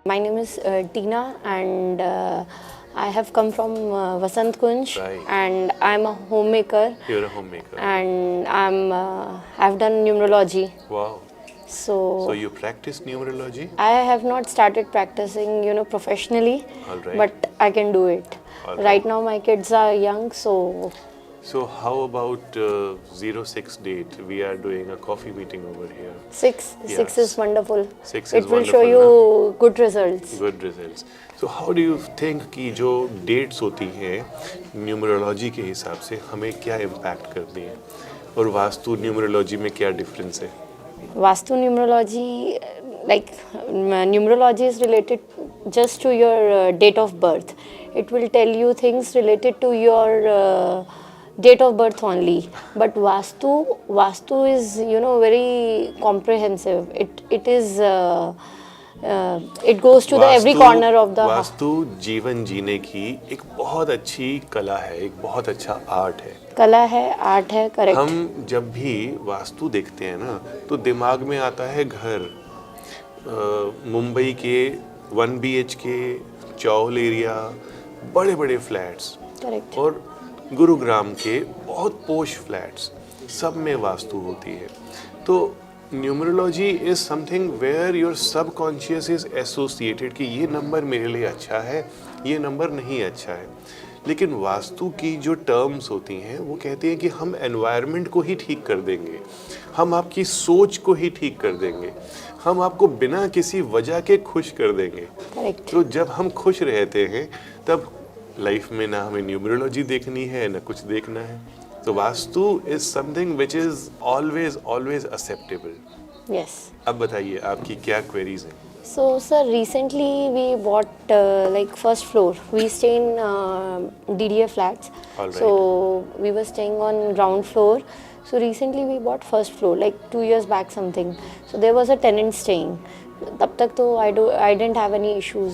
My name is Tina, and I have come from Vasant Kunj, Right. and I'm a homemaker. You're a homemaker. And I've done numerology. Wow. So, So you practice numerology? I have not started practicing, professionally, All right. but I can do it. All Right right. now, my kids are young, so So how about 06 date? We are doing a coffee meeting over here. six Yes. is wonderful. 6 It is will show wonderful, you good results. Good results. So how do you think कि जो dates होती हैं numerology के हिसाब से हमें क्या impact करती हैं और वास्तु न्यूमरोलॉजी में क्या डिफरेंस है? Vastu numerology, numerology is related just to your date of birth. It will tell you things related to your date of birth only. But Vastu is very comprehensive. It goes to the every corner of the house. Vastu जीवन जीने की एक बहुत अच्छी कला है, एक बहुत अच्छा आर्ट है। कला है, आर्ट है, करेक्ट। हम जब भी वास्तु देखते हैं ना तो दिमाग में आता है घर, मुंबई के 1 BHK चौल एरिया, बड़े बड़े फ्लैट्स, करेक्ट। और गुरुग्राम के बहुत पोश फ्लैट्स, सब में वास्तु होती है। तो numerology is something where your subconscious is associated कि ये नंबर मेरे लिए अच्छा है, ये नंबर नहीं अच्छा है। लेकिन वास्तु की जो टर्म्स होती हैं वो कहती हैं कि हम एनवायरनमेंट को ही ठीक कर देंगे, हम आपकी सोच को ही ठीक कर देंगे, हम आपको बिना किसी वजह के खुश कर देंगे। करेक्ट। तो जब हम खुश रहते हैं तब लाइफ में ना हमें न्यूमरोलॉजी देखनी है ना कुछ देखना है। तो vastu is something which is always acceptable. Yes. अब बताइए आपकी क्या क्वेरीज हैं? So, sir, recently we bought first floor. We stay in DDA flats. All right. So we were staying on ground floor. So recently we bought first floor, like 2 years back something. So there was a tenant staying. तब तक तो I didn't have any issues.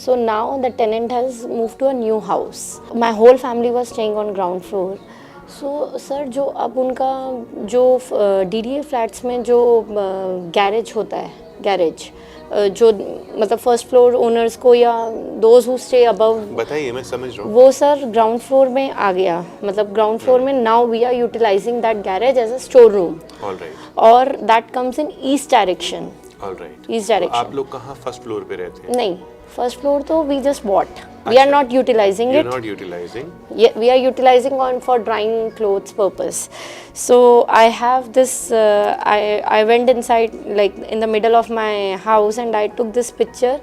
So now the tenant has moved to a new house. My whole family was staying on ground floor. So sir जो अब उनका जो DDA flats में जो garage होता है, गैरेज जो मतलब फर्स्ट फ्लोर ओनर्स को या दोज हु स्टे अबव, बताइए, मैं समझ रहा हूँ। वो सर ग्राउंड फ्लोर में आ गया। मतलब ग्राउंड फ्लोर में now we are utilizing that garage as a store room. Alright. और that comes in east direction. Alright. East direction. आप लोग कहाँ फर्स्ट फ्लोर पे रहते हैं? नहीं, फर्स्ट फ्लोर तो we just bought, we are not utilizing it. You are not utilizing? We are utilizing on for drying clothes purpose. So I have this. I went inside like in the middle of my house and I took this picture.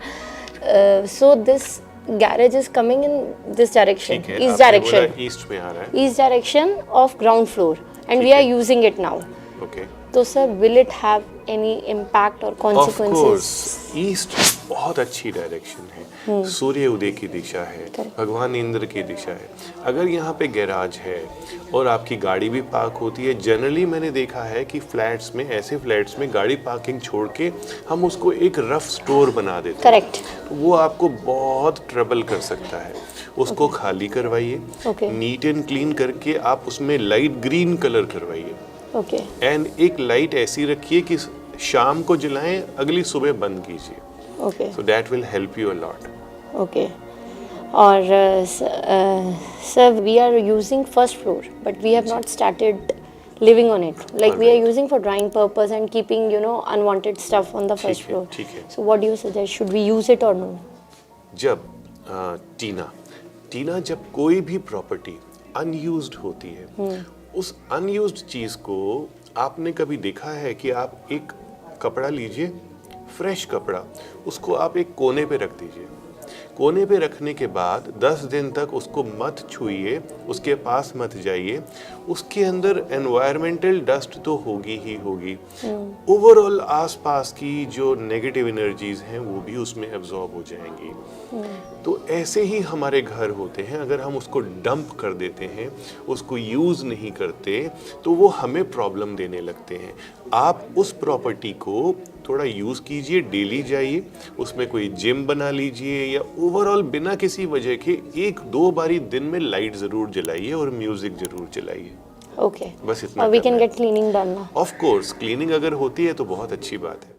So this garage is coming in this direction, ठीक है, east आपने direction, बोला east में आ रहा है। east direction of ground floor, and ठीक we are है। using it now. Okay. तो sir, will it have any impact or of consequences? Course, east बहुत अच्छी डायरेक्शन है, सूर्य उदय की दिशा है, भगवान इंद्र की दिशा है। अगर यहाँ पे गैराज है और आपकी गाड़ी भी पार्क होती है, जनरली मैंने देखा है कि फ्लैट्स में, ऐसे फ्लैट्स में गाड़ी पार्किंग छोड़ के हम उसको एक रफ स्टोर बना देते हैं। करेक्ट। तो वो आपको बहुत ट्रबल कर सकता है। उसको खाली करवाइए, Okay. नीट एंड क्लीन करके आप उसमें लाइट ग्रीन कलर करवाइए, ओके। एंड एक लाइट ऐसी रखिए कि शाम को जलाएं, अगली सुबह बंद कीजिए। Okay. So that will help you a lot. Okay. और sir we are using first floor but we have not started living on it, like we are Alright. using for drying purpose and keeping unwanted stuff on the first ठीक है, floor. ठीक है। So what do you suggest, should we use it or no? जब टीना जब कोई भी property unused होती है, उस अनयूज्ड चीज को आपने कभी देखा है कि आप एक कपड़ा लीजिए, फ्रेश कपड़ा, उसको आप एक कोने पे रख दीजिए। कोने पे रखने के बाद 10 दिन तक उसको मत छुइए, उसके पास मत जाइए। उसके अंदर एनवायरमेंटल डस्ट तो होगी ही होगी, ओवरऑल आसपास की जो नेगेटिव एनर्जीज हैं वो भी उसमें एब्जॉर्ब हो जाएंगी। तो ऐसे ही हमारे घर होते हैं, अगर हम उसको डंप कर देते हैं, उसको यूज़ नहीं करते, तो वो हमें प्रॉब्लम देने लगते हैं। आप उस प्रॉपर्टी को थोड़ा यूज़ कीजिए, डेली जाइए, उसमें कोई जिम बना लीजिए, या ओवरऑल बिना किसी वजह के 1-2 बारी दिन में लाइट ज़रूर जलाइए और म्यूज़िक ज़रूर चलाइए। Okay. बस इतना Or we करना can है। get cleaning done now. Of course cleaning अगर होती है तो बहुत अच्छी बात है।